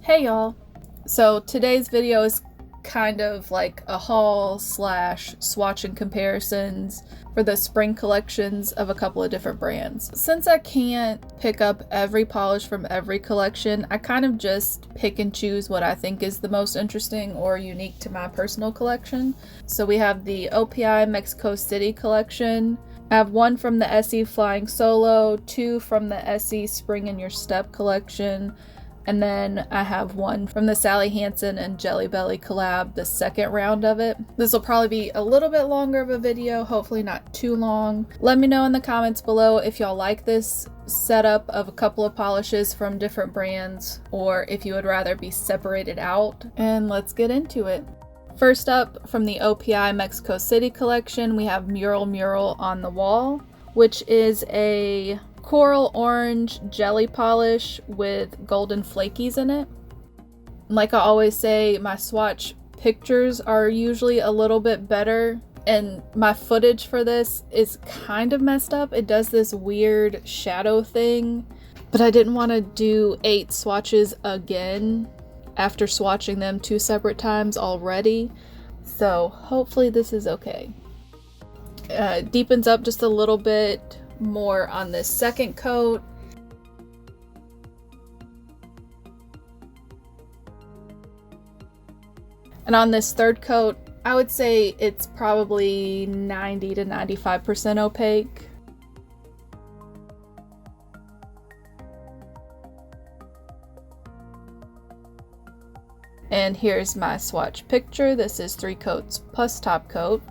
Hey y'all! So today's video is kind of like a haul slash swatch and comparisons for the spring collections of a couple of different brands. Since I can't pick up every polish from every collection, I kind of just pick and choose what I think is the most interesting or unique to my personal collection. So we have the OPI Mexico City collection. I have one from the Essie Flying Solo, two from the Essie Spring in Your Step collection, and then I have one from the Sally Hansen and Jelly Belly collab, the second round of it. This will probably be a little bit longer of a video, hopefully not too long. Let me know in the comments below if y'all like this setup of a couple of polishes from different brands, or if you would rather be separated out. And let's get into it. First up, from the OPI Mexico City collection, we have Mural on the Wall, which is a coral orange jelly polish with golden flakies in it. Like I always say, my swatch pictures are usually a little bit better, and my footage for this is kind of messed up. It does this weird shadow thing, but I didn't want to do 8 swatches again after swatching them 2 separate times already, so hopefully this is okay. Deepens up just a little bit more on this second coat. And on this third coat, I would say it's probably 90 to 95% opaque. And here's my swatch picture. This is 3 coats plus top coat.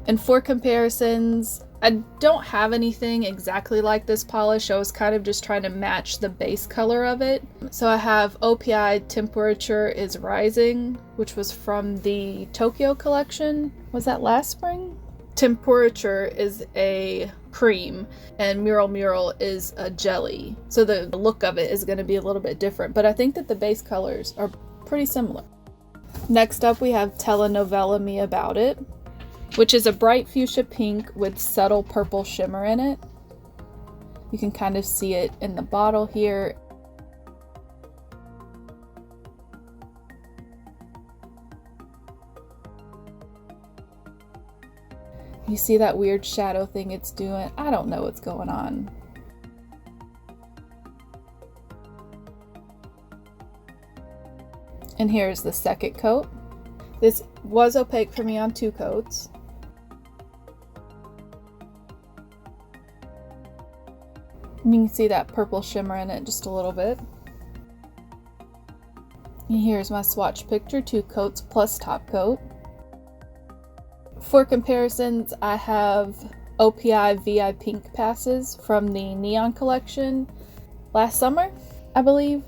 And for comparisons, I don't have anything exactly like this polish. I was kind of just trying to match the base color of it. So I have OPI Temperature is Rising, which was from the Tokyo collection. Was that last spring? Temperature is a cream and Mural is a jelly. So the look of it is going to be a little bit different, but I think that the base colors are pretty similar. Next up, we have Telenovela Me About It, which is a bright fuchsia pink with subtle purple shimmer in it. You can kind of see it in the bottle here. You see that weird shadow thing it's doing? I don't know what's going on. And here's the second coat. This was opaque for me on 2 coats. And you can see that purple shimmer in it just a little bit. And here's my swatch picture, 2 coats plus top coat. For comparisons, I have OPI VI Pink passes from the Neon collection last summer, I believe.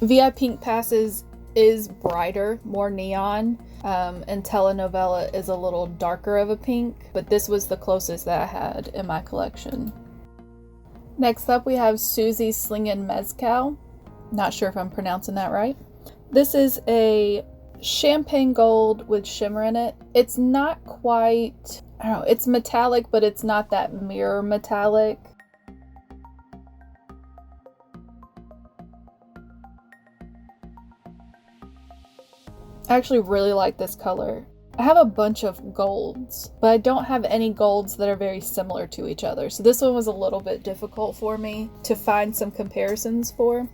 VI Pink passes is brighter, more neon, and Telenovela is a little darker of a pink, but this was the closest that I had in my collection. Next up, we have Susie's Slingin' Mezcal. Not sure if I'm pronouncing that right. This is a champagne gold with shimmer in it. It's not quite, I don't know, it's metallic, but it's not that mirror metallic. I actually really like this color. I have a bunch of golds, but I don't have any golds that are very similar to each other. So this one was a little bit difficult for me to find some comparisons for.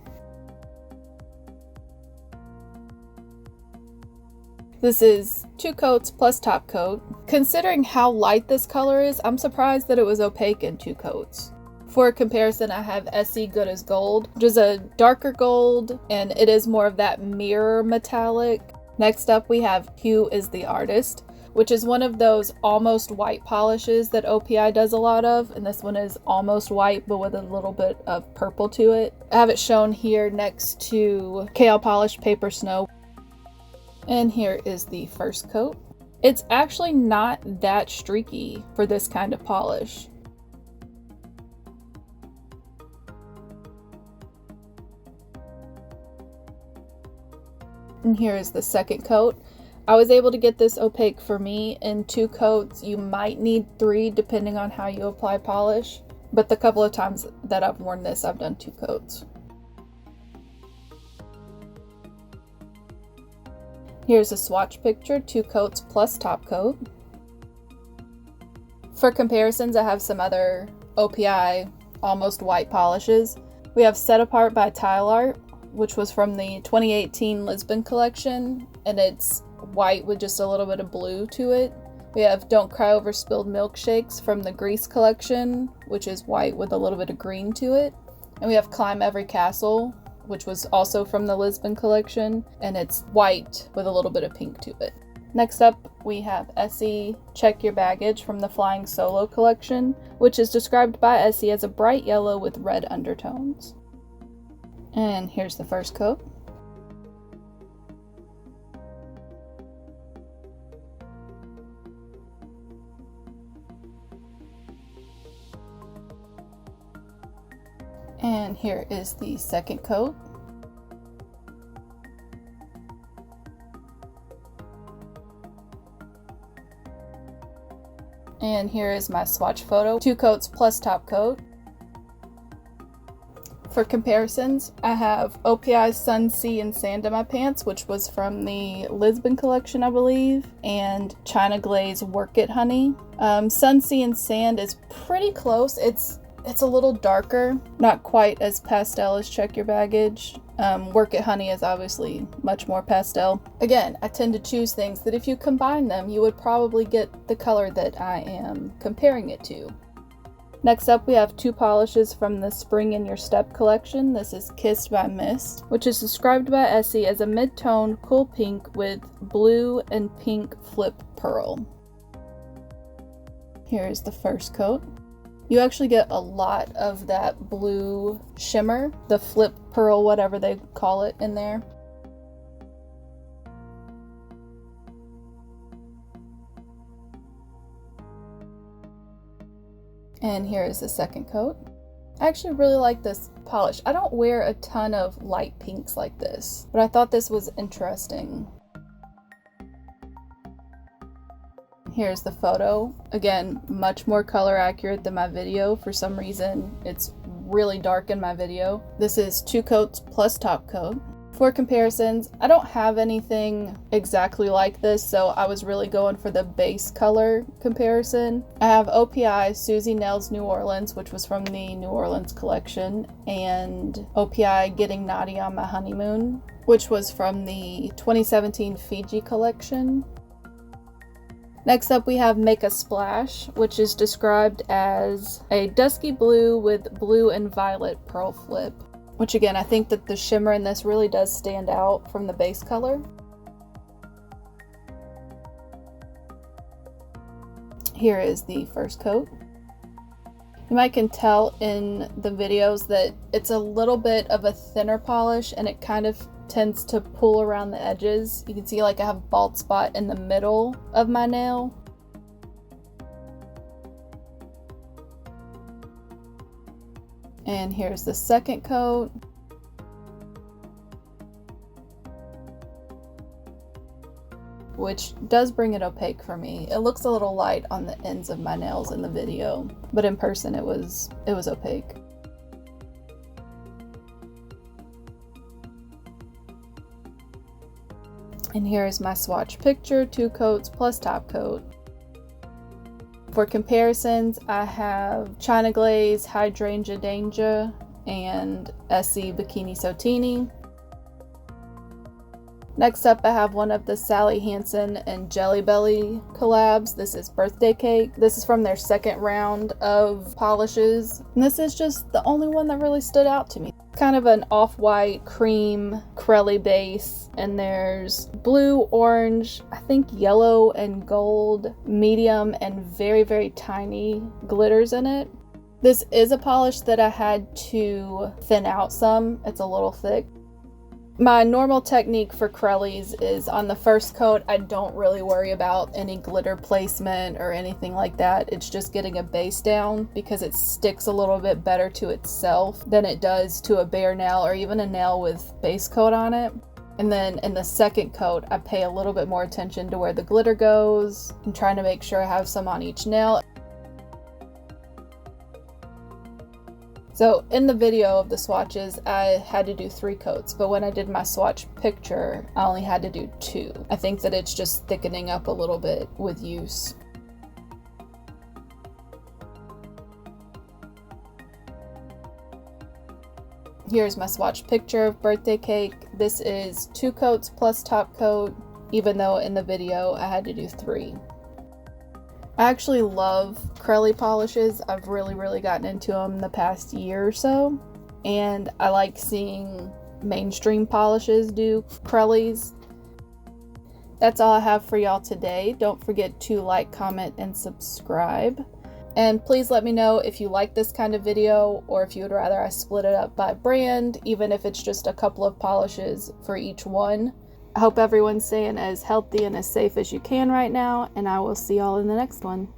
This is 2 coats plus top coat. Considering how light this color is, I'm surprised that it was opaque in 2 coats. For a comparison, I have Essie Good as Gold, which is a darker gold, and it is more of that mirror metallic. Next up, we have OPI is The Artist, which is one of those almost white polishes that OPI does a lot of, and this one is almost white but with a little bit of purple to it. I have it shown here next to Kale Polish Paper Snow. And here is the first coat. It's actually not that streaky for this kind of polish. And here is the second coat. I was able to get this opaque for me in 2 coats. You might need 3 depending on how you apply polish, but the couple of times that I've worn this, I've done 2 coats. Here's a swatch picture, 2 coats plus top coat. For comparisons, I have some other OPI almost white polishes. We have Set Apart by Tile Art, which was from the 2018 Lisbon collection, and it's white with just a little bit of blue to it. We have Don't Cry Over Spilled Milkshakes from the Grease collection, which is white with a little bit of green to it. And we have Climb Every Castle, which was also from the Lisbon collection, and it's white with a little bit of pink to it. Next up, we have Essie Check Your Baggage from the Flying Solo collection, which is described by Essie as a bright yellow with red undertones. And here's the first coat. And here is the second coat. And here is my swatch photo, 2 coats plus top coat. For comparisons, I have OPI Sun, Sea, and Sand in my pants, which was from the Lisbon collection, I believe, and China Glaze Work It Honey. Sun, Sea, and Sand is pretty close. It's a little darker, not quite as pastel as Check Your Baggage. Work It Honey is obviously much more pastel. Again, I tend to choose things that if you combine them, you would probably get the color that I am comparing it to. Next up, we have 2 polishes from the Spring in Your Step collection. This is Kissed by Mist, which is described by Essie as a mid-tone cool pink with blue and pink flip pearl. Here's the first coat. You actually get a lot of that blue shimmer, the flip pearl, whatever they call it, in there. And here is the second coat. I actually really like this polish. I don't wear a ton of light pinks like this, but I thought this was interesting. Here's the photo. Again, much more color accurate than my video. For some reason, it's really dark in my video. This is 2 coats plus top coat. For comparisons, I don't have anything exactly like this, so I was really going for the base color comparison. I have OPI Susie Nell's New Orleans, which was from the New Orleans collection, and OPI Getting Naughty on My Honeymoon, which was from the 2017 Fiji collection. Next up, we have Make a Splash, which is described as a dusky blue with blue and violet pearl flip, which again, I think that the shimmer in this really does stand out from the base color. Here is the first coat. You might can tell in the videos that it's a little bit of a thinner polish and it kind of tends to pull around the edges. You can see like I have a bald spot in the middle of my nail. And here's the second coat. Which does bring it opaque for me. It looks a little light on the ends of my nails in the video, but in person it was opaque. And here is my swatch picture, 2 coats plus top coat. For comparisons, I have China Glaze Hydrangea Danger and Essie Bikini Sotini. Next up, I have one of the Sally Hansen and Jelly Belly collabs. This is Birthday Cake. This is from their second round of polishes. And this is just the only one that really stood out to me. Kind of an off-white cream Crelly base. And there's blue, orange, I think yellow and gold, medium and very, very tiny glitters in it. This is a polish that I had to thin out some. It's a little thick. My normal technique for Crellys is on the first coat, I don't really worry about any glitter placement or anything like that. It's just getting a base down because it sticks a little bit better to itself than it does to a bare nail or even a nail with base coat on it. And then in the second coat, I pay a little bit more attention to where the glitter goes. I'm trying to make sure I have some on each nail. So in the video of the swatches, I had to do 3 coats, but when I did my swatch picture, I only had to do 2. I think that it's just thickening up a little bit with use. Here's my swatch picture of birthday cake. This is 2 coats plus top coat, even though in the video I had to do 3. I actually love Crelly polishes. I've really gotten into them the past year or so, and I like seeing mainstream polishes do Crellys. That's all I have for y'all today. Don't forget to like, comment, and subscribe. And please let me know if you like this kind of video, or if you would rather I split it up by brand, even if it's just a couple of polishes for each one. I hope everyone's staying as healthy and as safe as you can right now, and I will see y'all in the next one.